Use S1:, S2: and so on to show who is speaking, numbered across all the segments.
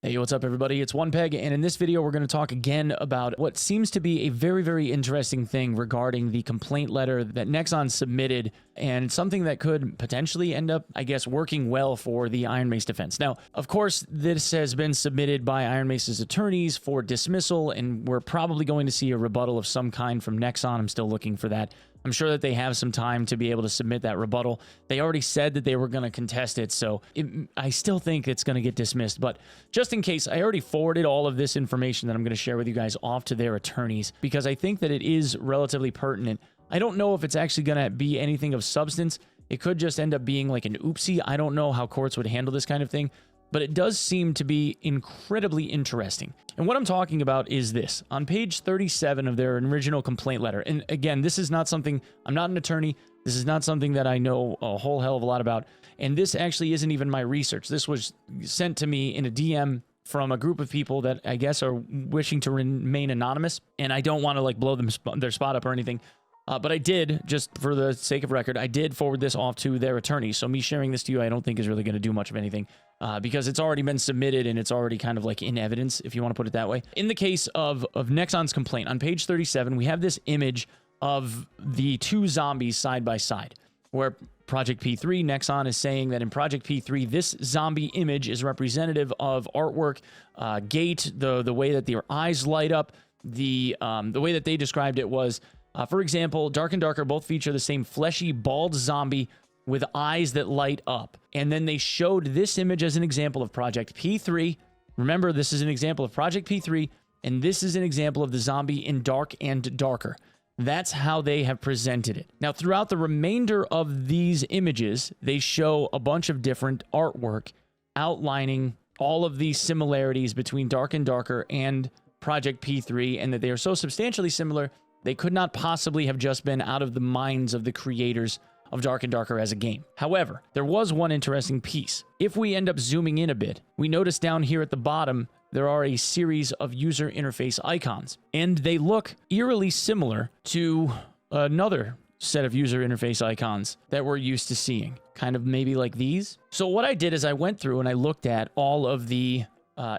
S1: Hey, what's up everybody? It's Onepeg, and in this video we're going to talk again about what seems to be a very, very interesting thing regarding the complaint letter that Nexon submitted, and something that could potentially end up, I guess, working well for the Iron Mace defense. Now, of course, this has been submitted by Iron Mace's attorneys for dismissal, and we're probably going to see a rebuttal of some kind from Nexon. I'm still looking for that. I'm sure that they have some time to be able to submit that rebuttal. They already said that they were going to contest it, so I still think it's going to get dismissed. But just in case, I already forwarded all of this information that I'm going to share with you guys off to their attorneys, because I think that it is relatively pertinent. I don't know if it's actually going to be anything of substance. It could just end up being like an oopsie. I don't know how courts would handle this kind of thing, but it does seem to be incredibly interesting. And what I'm talking about is this. On page 37 of their original complaint letter, and again, this is not something, I'm not an attorney, this is not something that I know a whole hell of a lot about, and this actually isn't even my research. This was sent to me in a DM from a group of people that I guess are wishing to remain anonymous, and I don't want to like blow their spot up or anything. But I did, just for the sake of record, I did forward this off to their attorney. So me sharing this to you, I don't think is really going to do much of anything, because it's already been submitted and it's already kind of like in evidence, if you want to put it that way. In the case of Nexon's complaint, on page 37, we have this image of the two zombies side by side, where Project P3, Nexon is saying that in Project P3, this zombie image is representative of artwork, gait, the way that their eyes light up, the way that they described it was, for example, Dark and Darker both feature the same fleshy, bald zombie with eyes that light up. And then they showed this image as an example of Project P3. Remember, this is an example of Project P3, and this is an example of the zombie in Dark and Darker. That's how they have presented it. Now, throughout the remainder of these images, they show a bunch of different artwork outlining all of these similarities between Dark and Darker and Project P3, and that they are so substantially similar they could not possibly have just been out of the minds of the creators of Dark and Darker as a game. However, there was one interesting piece. If we end up zooming in a bit, we notice down here at the bottom, there are a series of user interface icons, and they look eerily similar to another set of user interface icons that we're used to seeing, kind of maybe like these. So what I did is I went through and I looked at all of the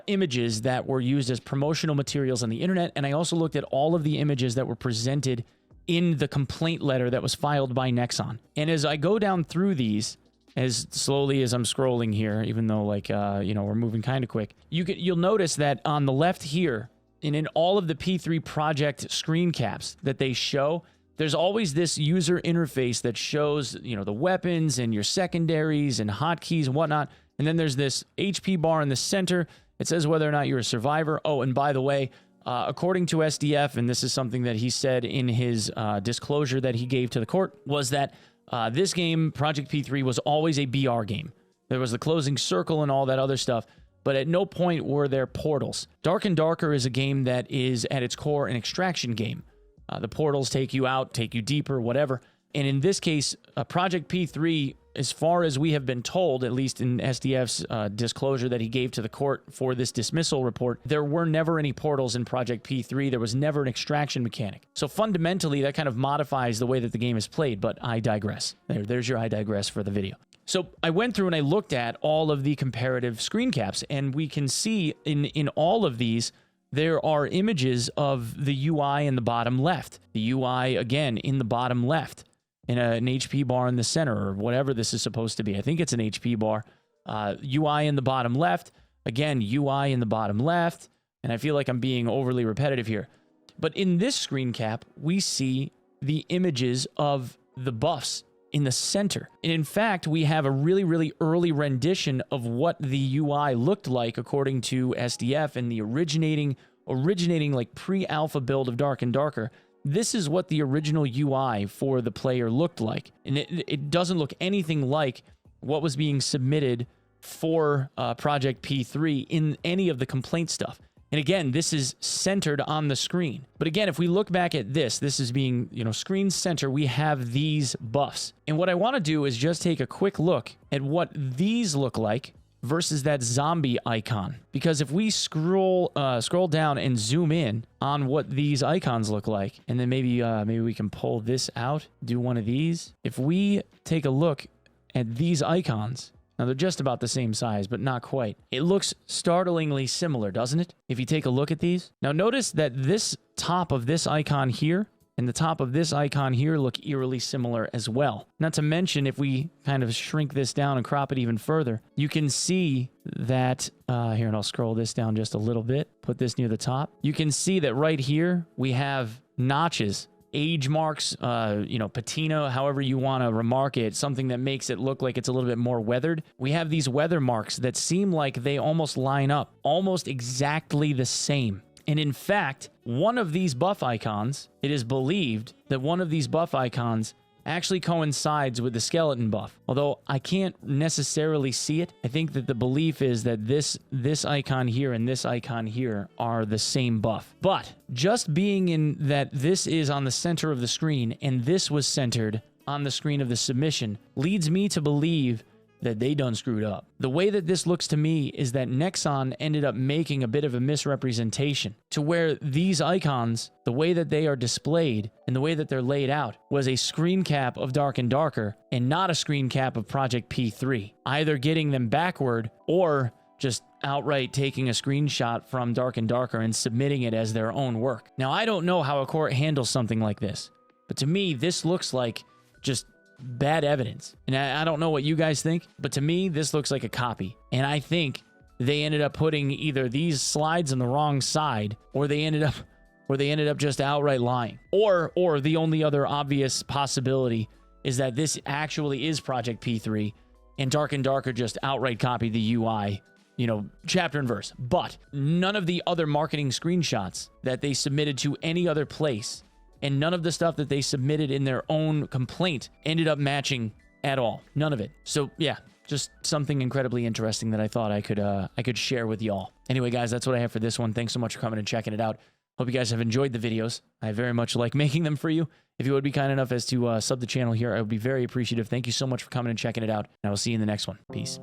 S1: images that were used as promotional materials on the internet, and I also looked at all of the images that were presented in the complaint letter that was filed by Nexon. And as I go down through these, as slowly as I'm scrolling here, even though like you know, we're moving kind of quick, you'll notice that on the left here, and in all of the P3 project screen caps that they show, there's always this user interface that shows, you know, the weapons and your secondaries and hotkeys and whatnot. And then there's this HP bar in the center. It says whether or not you're a survivor. Oh, and by the way, according to SDF, and this is something that he said in his disclosure that he gave to the court, was that this game, Project P3, was always a BR game. There was the closing circle and all that other stuff, but at no point were there portals. Dark and Darker is a game that is at its core an extraction game. The portals take you out, take you deeper, whatever. And in this case, Project P3, as far as we have been told, at least in SDF's disclosure that he gave to the court for this dismissal report, there were never any portals in Project P3. There was never an extraction mechanic. So fundamentally, that kind of modifies the way that the game is played, but I digress. There's your I digress for the video. So I went through and I looked at all of the comparative screen caps, and we can see in all of these, there are images of the UI in the bottom left. The UI, again, in the bottom left. In an HP bar in the center, or whatever this is supposed to be. I think it's an HP bar. UI in the bottom left. Again, UI in the bottom left. And I feel like I'm being overly repetitive here. But in this screen cap, we see the images of the buffs in the center. And in fact, we have a really, really early rendition of what the UI looked like according to SDF and the originating like pre-alpha build of Dark and Darker. This is what the original UI for the player looked like. And it doesn't look anything like what was being submitted for Project P3 in any of the complaint stuff. And again, this is centered on the screen. But again, if we look back at this is being, you know, screen center, we have these buffs. And what I want to do is just take a quick look at what these look like versus that zombie icon. Because if we scroll down and zoom in on what these icons look like, and then maybe we can pull this out, do one of these. If we take a look at these icons, Now, they're just about the same size, but not quite. It looks startlingly similar, doesn't it? If you take a look at these. Now, notice that this top of this icon here and the top of this icon here look eerily similar as well. Not to mention, if we kind of shrink this down and crop it even further, you can see that, here, and I'll scroll this down just a little bit, put this near the top. You can see that right here, we have notches, age marks, you know, patina, however you want to remark it, something that makes it look like it's a little bit more weathered. We have these weather marks that seem like they almost line up, almost exactly the same. And in fact, one of these buff icons, it is believed that one of these buff icons actually coincides with the skeleton buff. Although I can't necessarily see it, I think that the belief is that this icon here and this icon here are the same buff. But just being in that this is on the center of the screen and this was centered on the screen of the submission leads me to believe that they done screwed up. The way that this looks to me is that Nexon ended up making a bit of a misrepresentation to where these icons, the way that they are displayed and the way that they're laid out, was a screen cap of Dark and Darker and not a screen cap of Project P3, either getting them backward or just outright taking a screenshot from Dark and Darker and submitting it as their own work. Now, I don't know how a court handles something like this, but to me, this looks like just bad evidence. And I don't know what you guys think, but to me, this looks like a copy. And I think they ended up putting either these slides on the wrong side, or they ended up just outright lying. Or the only other obvious possibility is that this actually is Project P3 and Dark and Darker just outright copied the UI, you know, chapter and verse. But none of the other marketing screenshots that they submitted to any other place, and none of the stuff that they submitted in their own complaint ended up matching at all. None of it. So yeah, just something incredibly interesting that I thought I could share with y'all. Anyway, guys, that's what I have for this one. Thanks so much for coming and checking it out. Hope you guys have enjoyed the videos. I very much like making them for you. If you would be kind enough as to sub the channel here, I would be very appreciative. Thank you so much for coming and checking it out. And I will see you in the next one. Peace.